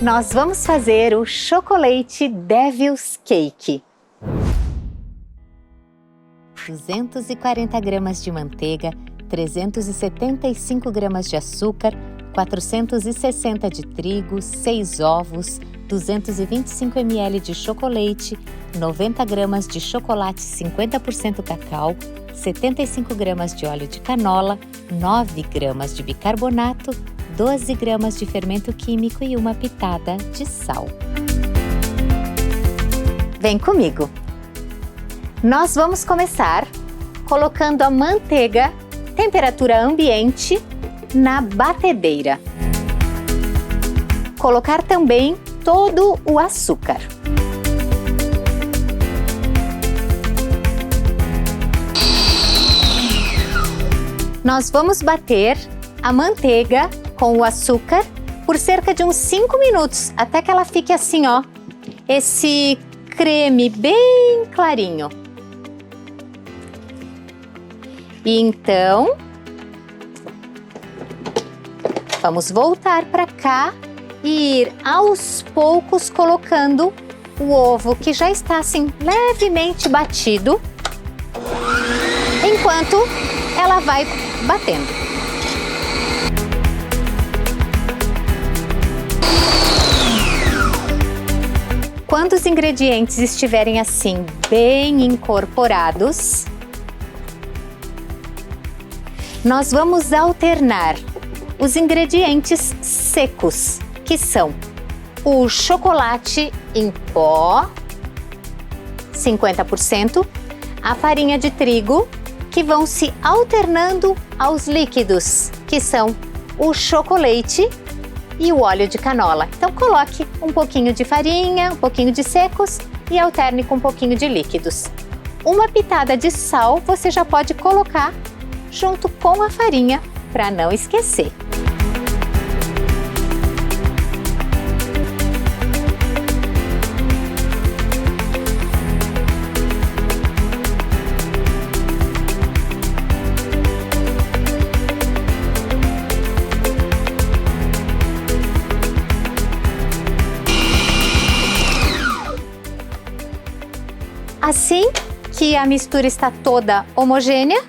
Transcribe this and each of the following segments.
nós vamos fazer o chocolate Devil's Cake. 240 gramas de manteiga, 375 gramas de açúcar, 460 de trigo, 6 ovos, 225 ml de chocolate, 90 gramas de chocolate 50% cacau, 75 gramas de óleo de canola, 9 gramas de bicarbonato, 12 gramas de fermento químico e uma pitada de sal. Vem comigo! Nós vamos começar colocando a manteiga, temperatura ambiente, na batedeira. Colocar também todo o açúcar. Nós vamos bater a manteiga com o açúcar por cerca de uns 5 minutos, até que ela fique assim, ó, esse creme bem clarinho. E então, vamos voltar para cá e ir aos poucos colocando o ovo que já está assim levemente batido, enquanto ela vai batendo. Quando os ingredientes estiverem assim bem incorporados, nós vamos alternar os ingredientes secos, que são o chocolate em pó, 50%, a farinha de trigo, que vão se alternando aos líquidos, que são o chocolate e o óleo de canola. Então coloque um pouquinho de farinha, um pouquinho de secos e alterne com um pouquinho de líquidos. Uma pitada de sal você já pode colocar junto com a farinha, para não esquecer. Assim que a mistura está toda homogênea,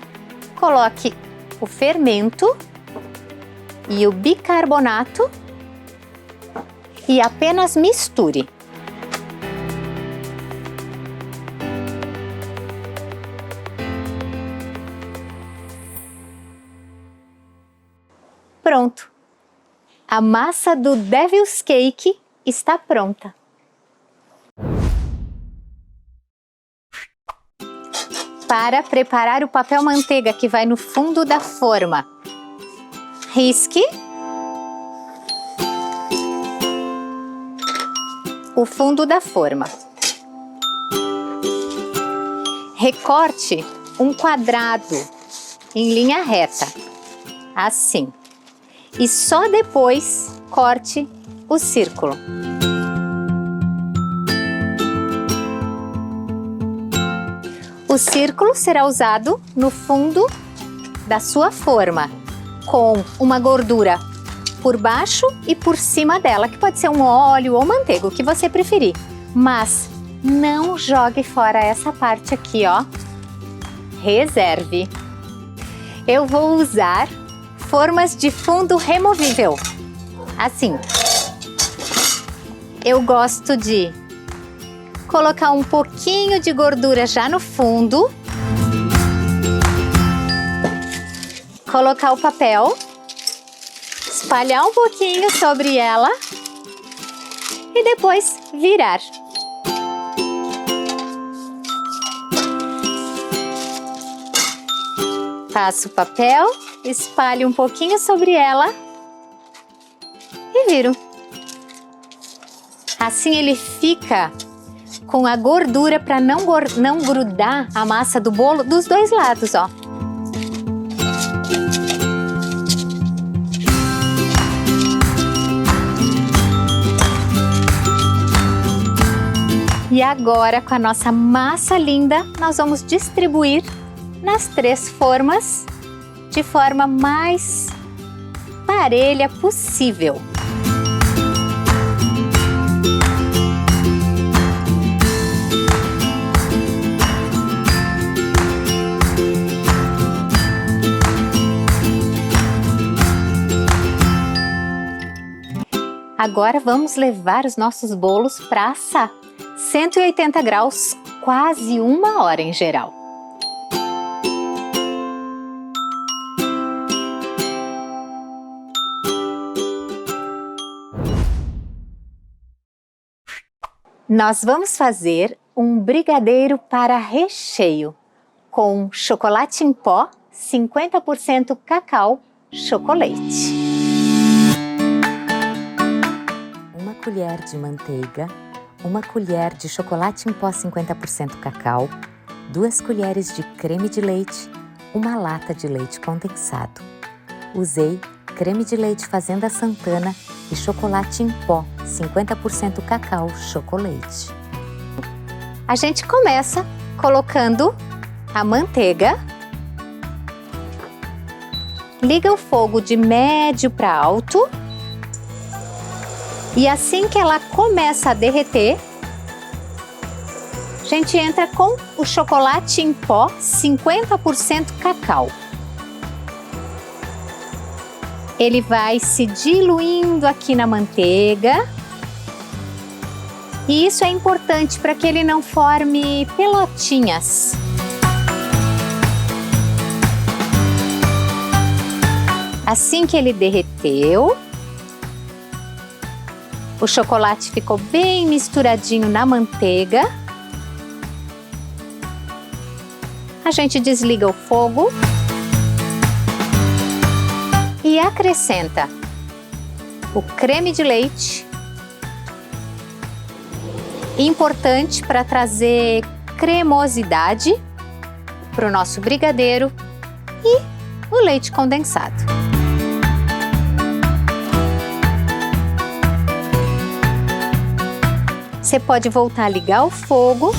coloque o fermento e o bicarbonato e apenas misture. Pronto! A massa do Devil's Cake está pronta. Para preparar o papel manteiga que vai no fundo da forma, risque o fundo da forma. Recorte um quadrado em linha reta, assim, e só depois corte o círculo. O círculo será usado no fundo da sua forma, com uma gordura por baixo e por cima dela, que pode ser um óleo ou manteiga, o que você preferir. Mas não jogue fora essa parte aqui, ó. Reserve. Eu vou usar formas de fundo removível. Assim. Eu gosto de colocar um pouquinho de gordura já no fundo, colocar o papel, espalhar um pouquinho sobre ela e depois virar. Passo o papel, espalho um pouquinho sobre ela e viro. Assim ele fica com a gordura para não grudar a massa do bolo dos dois lados, ó. E agora, com a nossa massa linda, nós vamos distribuir nas 3 formas de forma mais parelha possível. Agora vamos levar os nossos bolos para assar. 180 graus, quase 1 hora em geral. Nós vamos fazer um brigadeiro para recheio com chocolate em pó, 50% cacau, chocolate. 1 colher de manteiga, 1 colher de chocolate em pó 50% cacau, 2 colheres de creme de leite, 1 lata de leite condensado. Usei creme de leite Fazenda Santana e chocolate em pó 50% cacau, chocolate. A gente começa colocando a manteiga. Liga o fogo de médio para alto. E assim que ela começa a derreter, a gente entra com o chocolate em pó 50% cacau. Ele vai se diluindo aqui na manteiga. E isso é importante para que ele não forme pelotinhas. Assim que ele derreteu, o chocolate ficou bem misturadinho na manteiga. A gente desliga o fogo e acrescenta o creme de leite, importante para trazer cremosidade para o nosso brigadeiro, e o leite condensado. Você pode voltar a ligar o fogo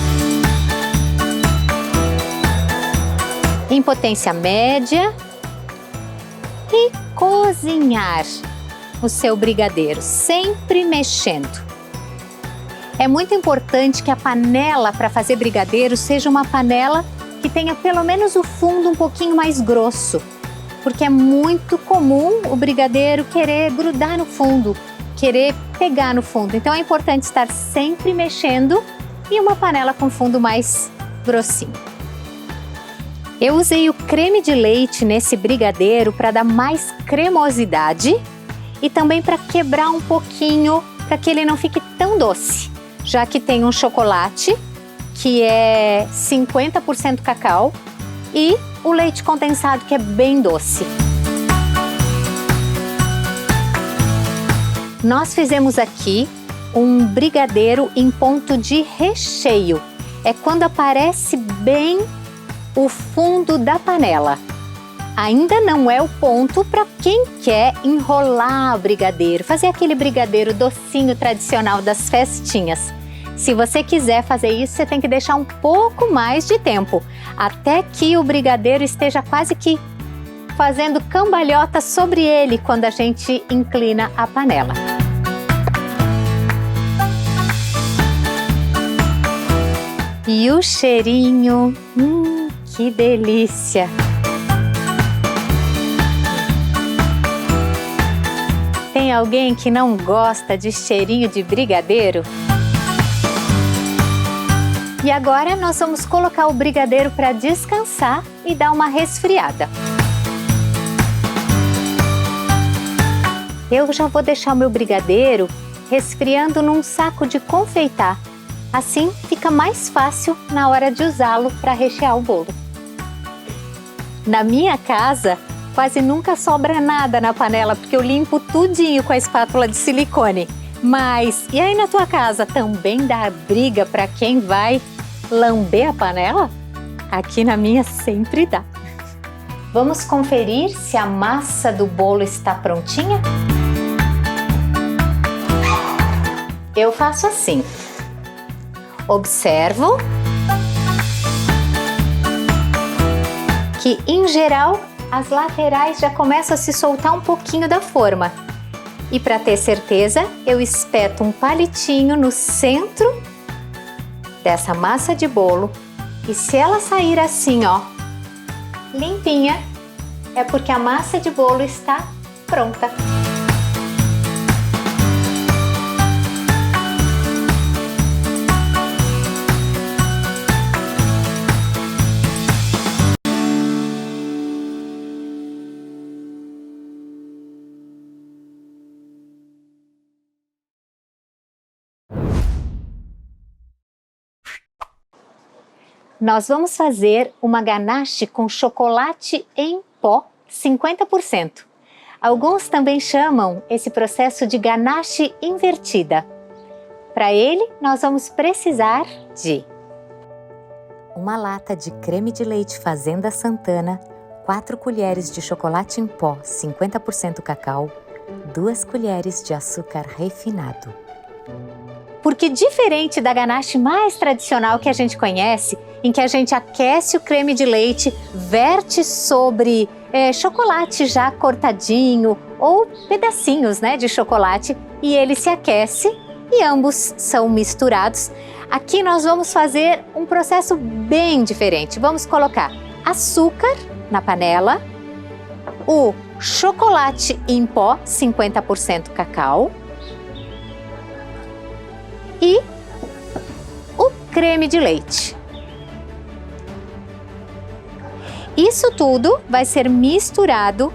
em potência média e cozinhar o seu brigadeiro, sempre mexendo. É muito importante que a panela para fazer brigadeiro seja uma panela que tenha pelo menos o fundo um pouquinho mais grosso, porque é muito comum o brigadeiro querer grudar no fundo, querer pegar no fundo. Então é importante estar sempre mexendo e uma panela com fundo mais grossinho. Eu usei o creme de leite nesse brigadeiro para dar mais cremosidade e também para quebrar um pouquinho, para que ele não fique tão doce, já que tem um chocolate que é 50% cacau e o leite condensado, que é bem doce. Nós fizemos aqui um brigadeiro em ponto de recheio. É quando aparece bem o fundo da panela. Ainda não é o ponto para quem quer enrolar o brigadeiro, fazer aquele brigadeiro docinho tradicional das festinhas. Se você quiser fazer isso, você tem que deixar um pouco mais de tempo, até que o brigadeiro esteja quase que fazendo cambalhota sobre ele quando a gente inclina a panela. E o cheirinho, que delícia! Tem alguém que não gosta de cheirinho de brigadeiro? E agora nós vamos colocar o brigadeiro para descansar e dar uma resfriada. Eu já vou deixar o meu brigadeiro resfriando num saco de confeitar. Assim fica mais fácil na hora de usá-lo para rechear o bolo. Na minha casa, quase nunca sobra nada na panela, porque eu limpo tudinho com a espátula de silicone. Mas, e aí na tua casa, também dá briga para quem vai lamber a panela? Aqui na minha sempre dá. Vamos conferir se a massa do bolo está prontinha? Eu faço assim. Observo que, em geral, as laterais já começam a se soltar um pouquinho da forma. E para ter certeza, eu espeto um palitinho no centro dessa massa de bolo. E se ela sair assim, ó, limpinha, é porque a massa de bolo está pronta. nós vamos fazer uma ganache com chocolate em pó 50%. Alguns também chamam esse processo de ganache invertida. Para ele, nós vamos precisar de uma lata de creme de leite Fazenda Santana, 4 colheres de chocolate em pó 50% cacau, 2 colheres de açúcar refinado. Porque diferente da ganache mais tradicional que a gente conhece, em que a gente aquece o creme de leite, verte sobre chocolate já cortadinho ou pedacinhos, né, de chocolate e ele se aquece e ambos são misturados. Aqui nós vamos fazer um processo bem diferente. Vamos colocar açúcar na panela, o chocolate em pó 50% cacau e o creme de leite. Isso tudo vai ser misturado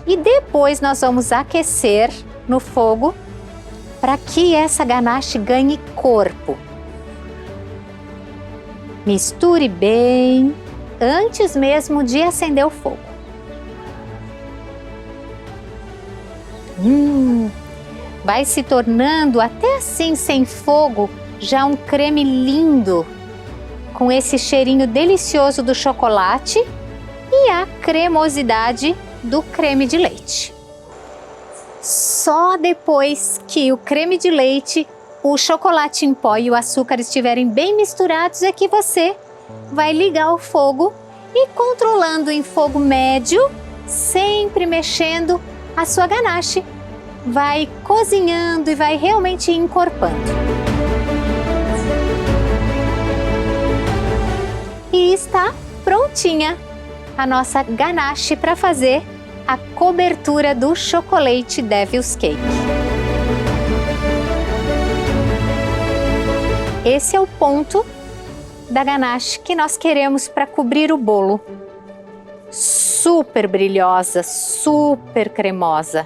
e depois nós vamos aquecer no fogo para que essa ganache ganhe corpo. Misture bem antes mesmo de acender o fogo. Vai se tornando até assim sem fogo já um creme lindo, com esse cheirinho delicioso do chocolate e a cremosidade do creme de leite. Só depois que o creme de leite, o chocolate em pó e o açúcar estiverem bem misturados é que você vai ligar o fogo e controlando em fogo médio, sempre mexendo, a sua ganache vai cozinhando e vai realmente encorpando. E está prontinha a nossa ganache para fazer a cobertura do chocolate Devil's Cake. Esse é o ponto da ganache que nós queremos para cobrir o bolo. Super brilhosa, super cremosa.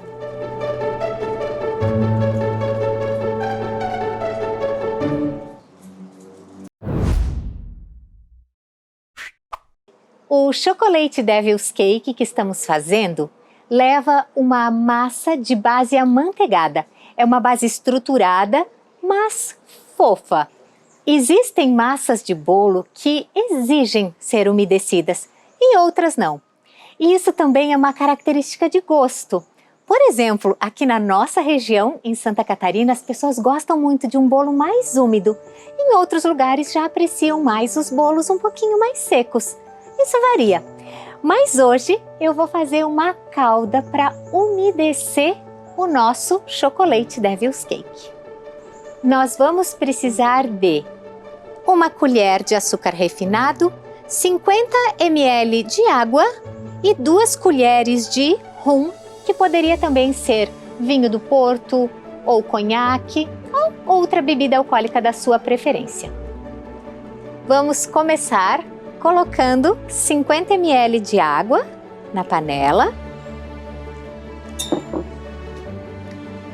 O chocolate Devil's Cake que estamos fazendo leva uma massa de base amanteigada. É uma base estruturada, mas fofa. Existem massas de bolo que exigem ser umedecidas e outras não. E isso também é uma característica de gosto. Por exemplo, aqui na nossa região, em Santa Catarina, as pessoas gostam muito de um bolo mais úmido. Em outros lugares já apreciam mais os bolos um pouquinho mais secos. Isso varia. Mas hoje eu vou fazer uma calda para umedecer o nosso chocolate Devil's Cake. Nós vamos precisar de uma colher de açúcar refinado, 50 ml de água e 2 colheres de rum, que poderia também ser vinho do Porto ou conhaque ou outra bebida alcoólica da sua preferência. Vamos começar colocando 50 ml de água na panela,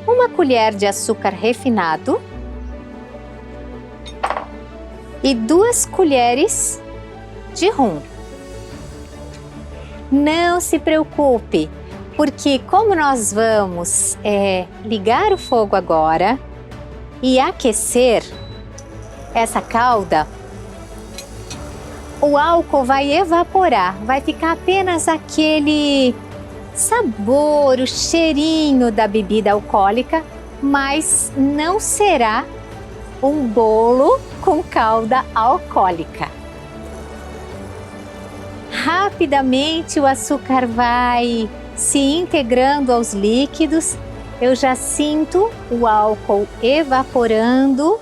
uma colher de açúcar refinado e 2 colheres de rum. Não se preocupe, porque como nós vamos ligar o fogo agora e aquecer essa calda, o álcool vai evaporar, vai ficar apenas aquele sabor, o cheirinho da bebida alcoólica, mas não será um bolo com calda alcoólica. Rapidamente o açúcar vai se integrando aos líquidos, eu já sinto o álcool evaporando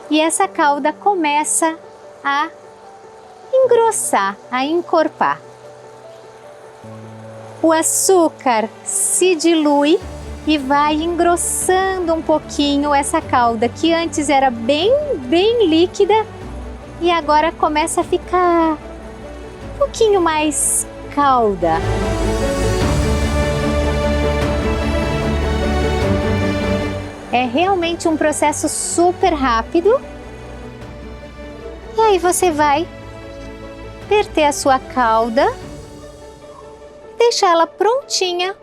e essa calda começa a engrossar, a encorpar. O açúcar se dilui e vai engrossando um pouquinho essa calda que antes era bem líquida e agora começa a ficar um pouquinho mais calda. É realmente um processo super rápido aí você vai verter a sua calda, deixar ela prontinha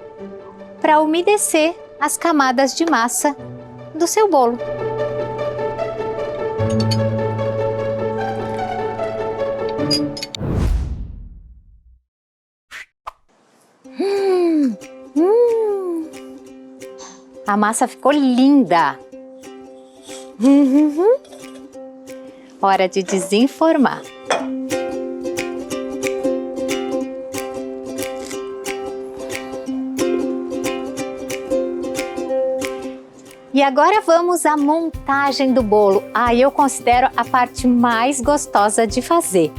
para umedecer as camadas de massa do seu bolo. A massa ficou linda. Hora de desenformar. E agora vamos à montagem do bolo. Eu considero a parte mais gostosa de fazer.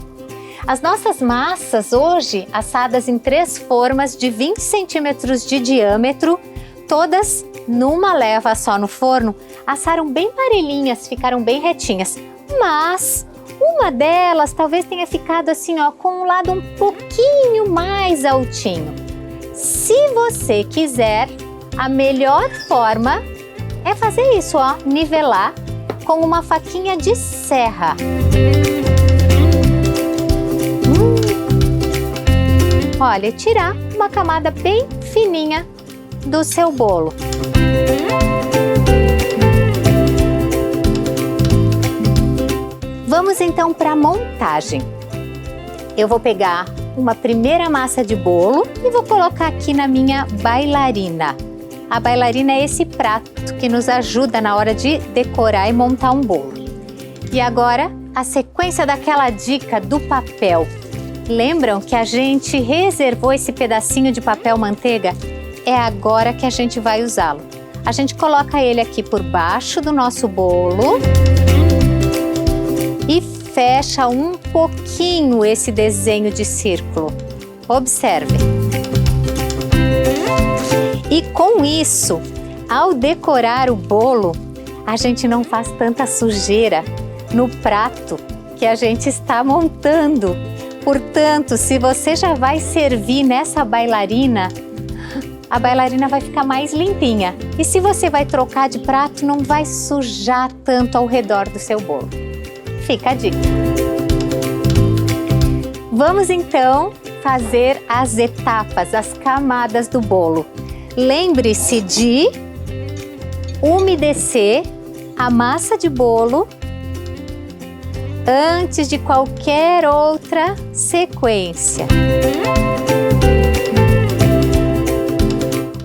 As nossas massas hoje, assadas em 3 formas de 20 centímetros de diâmetro, todas numa leva só no forno, assaram bem parelhinhas, ficaram bem retinhas. Mas uma delas talvez tenha ficado assim, ó, com um lado um pouquinho mais altinho. Se você quiser, a melhor forma é fazer isso, ó, nivelar com uma faquinha de serra. Olha, tirar uma camada bem fininha do seu bolo. Vamos então para a montagem. Eu vou pegar uma primeira massa de bolo e vou colocar aqui na minha bailarina. A bailarina é esse prato que nos ajuda na hora de decorar e montar um bolo. E agora, a sequência daquela dica do papel. Lembram que a gente reservou esse pedacinho de papel manteiga? É agora que a gente vai usá-lo. A gente coloca ele aqui por baixo do nosso bolo e fecha um pouquinho esse desenho de círculo. Observe. E com isso, ao decorar o bolo, a gente não faz tanta sujeira no prato que a gente está montando. Portanto, se você já vai servir nessa bailarina, a bailarina vai ficar mais limpinha. E se você vai trocar de prato, não vai sujar tanto ao redor do seu bolo. Fica a dica. Vamos então fazer as etapas, as camadas do bolo. Lembre-se de umedecer a massa de bolo antes de qualquer outra sequência.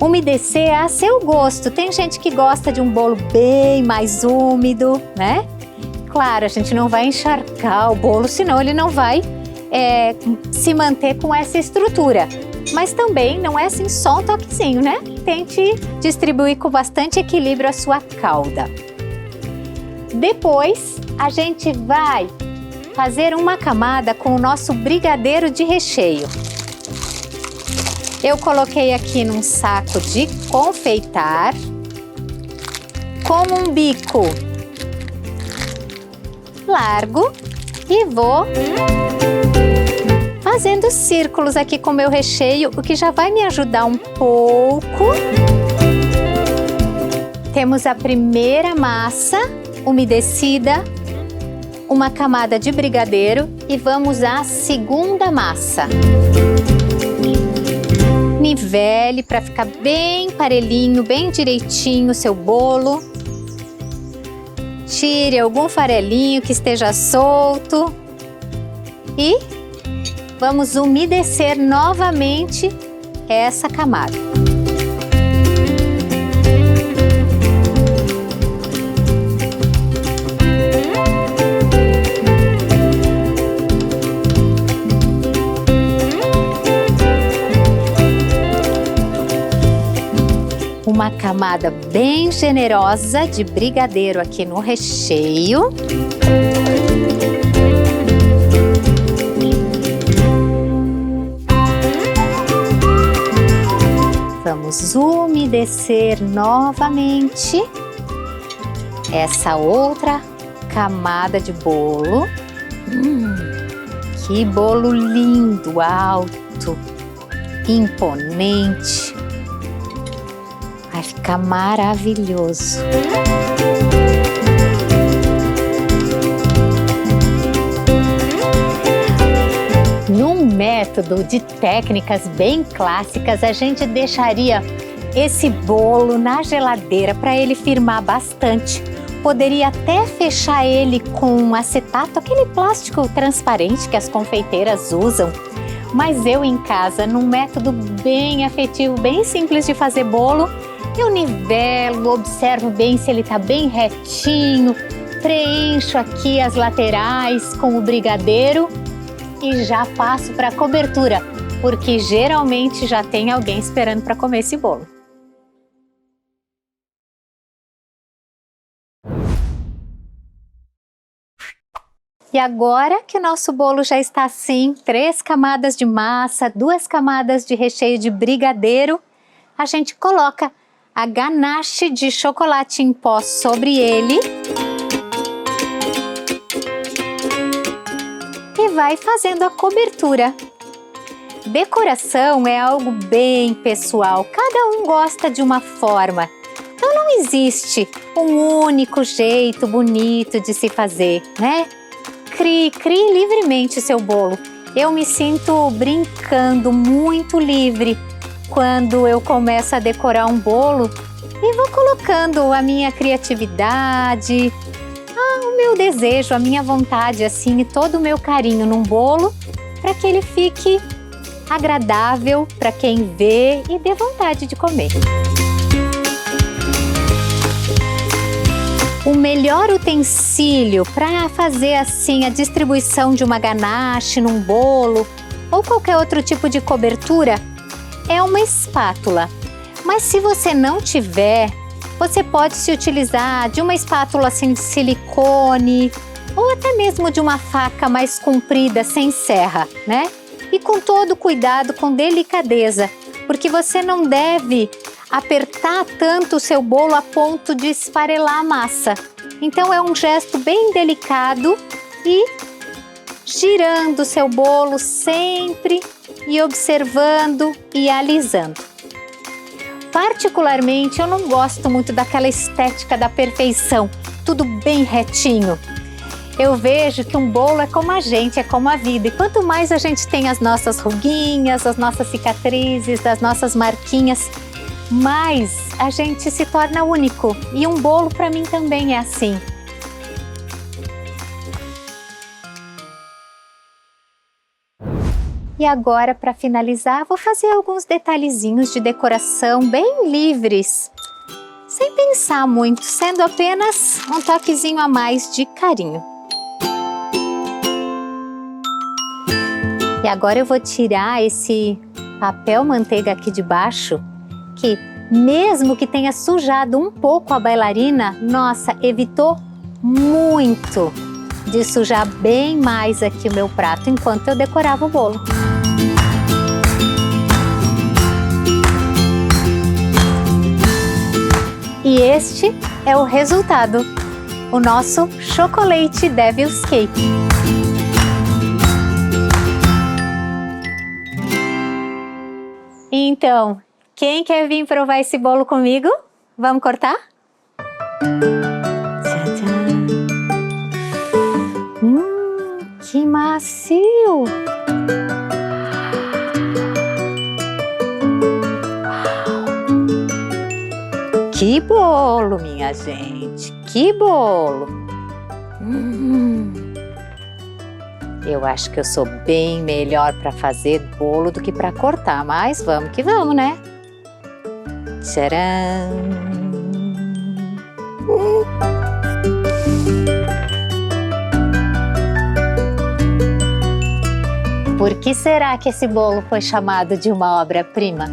Umedecer é a seu gosto. Tem gente que gosta de um bolo bem mais úmido, né? Claro, a gente não vai encharcar o bolo, senão ele não vai se manter com essa estrutura. Mas também não é assim só um toquezinho, né? Tente distribuir com bastante equilíbrio a sua calda. Depois, a gente vai fazer uma camada com o nosso brigadeiro de recheio. Eu coloquei aqui num saco de confeitar com um bico largo e vou fazendo círculos aqui com o meu recheio, o que já vai me ajudar um pouco. Temos a primeira massa umedecida, uma camada de brigadeiro e vamos à segunda massa. Nivele para ficar bem parelhinho, bem direitinho o seu bolo. Tire algum farelinho que esteja solto e vamos umedecer novamente essa camada. Uma camada bem generosa de brigadeiro aqui no recheio. Vamos umedecer novamente essa outra camada de bolo. Que bolo lindo, alto, imponente. Vai ficar método de técnicas bem clássicas, a gente deixaria esse bolo na geladeira para ele firmar bastante. Poderia até fechar ele com acetato, aquele plástico transparente que as confeiteiras usam. Mas eu em casa, num método bem afetivo, bem simples de fazer bolo, eu nivelo, observo bem se ele está bem retinho, preencho aqui as laterais com o brigadeiro e já passo para a cobertura, porque geralmente já tem alguém esperando para comer esse bolo. E agora que o nosso bolo já está assim, 3 camadas de massa, 2 camadas de recheio de brigadeiro, a gente coloca a ganache de chocolate em pó sobre ele e vai fazendo a cobertura. Decoração é algo bem pessoal, cada um gosta de uma forma. Então não existe um único jeito bonito de se fazer, né? Crie livremente o seu bolo. Eu me sinto brincando muito livre quando eu começo a decorar um bolo e vou colocando a minha criatividade, o meu desejo, a minha vontade assim e todo o meu carinho num bolo para que ele fique agradável para quem vê e dê vontade de comer. O melhor utensílio para fazer assim a distribuição de uma ganache num bolo ou qualquer outro tipo de cobertura é uma espátula. Mas se você não tiver, você pode se utilizar de uma espátula assim de silicone ou até mesmo de uma faca mais comprida, sem serra, né? E com todo cuidado, com delicadeza, porque você não deve apertar tanto o seu bolo a ponto de esfarelar a massa. Então é um gesto bem delicado e girando o seu bolo sempre e observando e alisando. Particularmente, eu não gosto muito daquela estética da perfeição, tudo bem retinho. Eu vejo que um bolo é como a gente, é como a vida. E quanto mais a gente tem as nossas ruguinhas, as nossas cicatrizes, as nossas marquinhas, mais a gente se torna único. E um bolo para mim também é assim. E agora, para finalizar, vou fazer alguns detalhezinhos de decoração bem livres, sem pensar muito, sendo apenas um toquezinho a mais de carinho. E agora eu vou tirar esse papel manteiga aqui de baixo, que mesmo que tenha sujado um pouco a bailarina, nossa, evitou muito de sujar bem mais aqui o meu prato enquanto eu decorava o bolo. E este é o resultado, o nosso chocolate Devil's Cake. Então, quem quer vir provar esse bolo comigo? Vamos cortar? Tchau, que macio! Que bolo, minha gente! Que bolo! Eu acho que eu sou bem melhor para fazer bolo do que para cortar, mas vamos que vamos, né? Tcharam! Por que será que esse bolo foi chamado de uma obra-prima?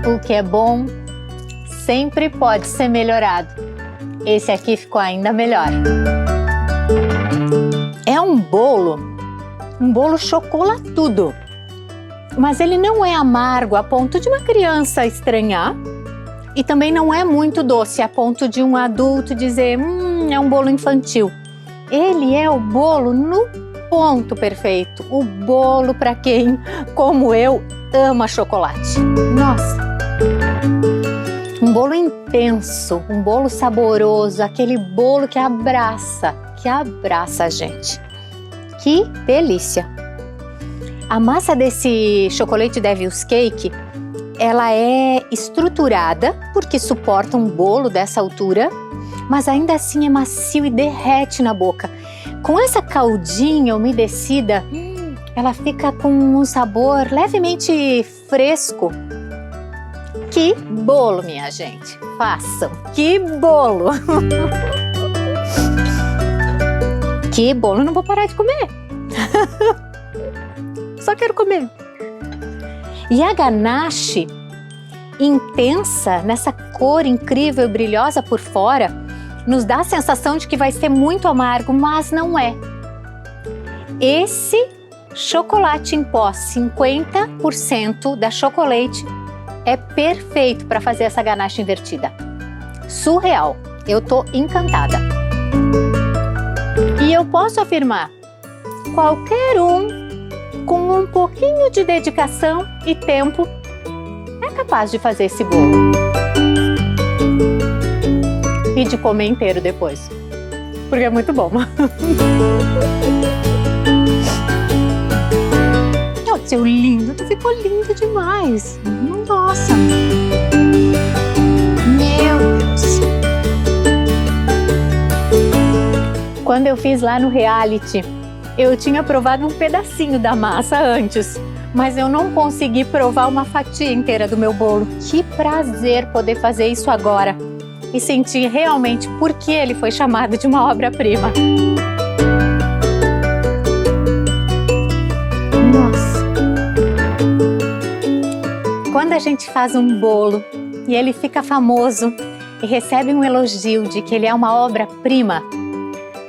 O que é bom sempre pode ser melhorado. Esse aqui ficou ainda melhor. É um bolo chocolatudo, mas ele não é amargo a ponto de uma criança estranhar e também não é muito doce a ponto de um adulto dizer é um bolo infantil. Ele é o bolo no ponto perfeito, o bolo para quem, como eu, ama chocolate. Nossa! Um Um bolo intenso, um bolo saboroso, aquele bolo que abraça a gente. Que delícia! A massa desse chocolate Devil's Cake, ela é estruturada porque suporta um bolo dessa altura, mas ainda assim é macio e derrete na boca. Com essa caldinha umedecida, ela fica com um sabor levemente fresco. Que bolo, minha gente! Façam! Que bolo! Que bolo! Não vou parar de comer! Só quero comer! E a ganache intensa, nessa cor incrível e brilhosa por fora, nos dá a sensação de que vai ser muito amargo, mas não é. Esse chocolate em pó, 50% da chocolate, é perfeito para fazer essa ganache invertida. Surreal! Eu tô encantada! E eu posso afirmar, qualquer um com um pouquinho de dedicação e tempo é capaz de fazer esse bolo. E de comer inteiro depois, porque é muito bom. Oh, seu lindo, tu ficou lindo demais. Nossa! Meu Deus! Quando eu fiz lá no reality, eu tinha provado um pedacinho da massa antes, mas eu não consegui provar uma fatia inteira do meu bolo. Que prazer poder fazer isso agora e sentir realmente por que ele foi chamado de uma obra-prima. Nossa! Quando a gente faz um bolo e ele fica famoso e recebe um elogio de que ele é uma obra-prima,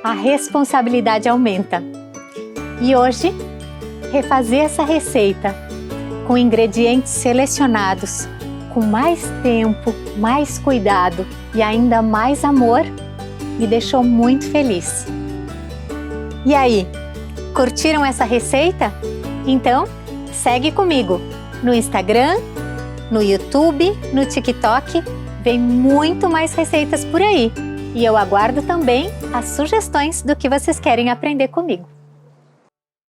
a responsabilidade aumenta. E hoje, refazer essa receita com ingredientes selecionados, com mais tempo, mais cuidado e ainda mais amor, me deixou muito feliz. E aí, curtiram essa receita? Então, segue comigo no Instagram, no YouTube, no TikTok, vem muito mais receitas por aí. E eu aguardo também as sugestões do que vocês querem aprender comigo.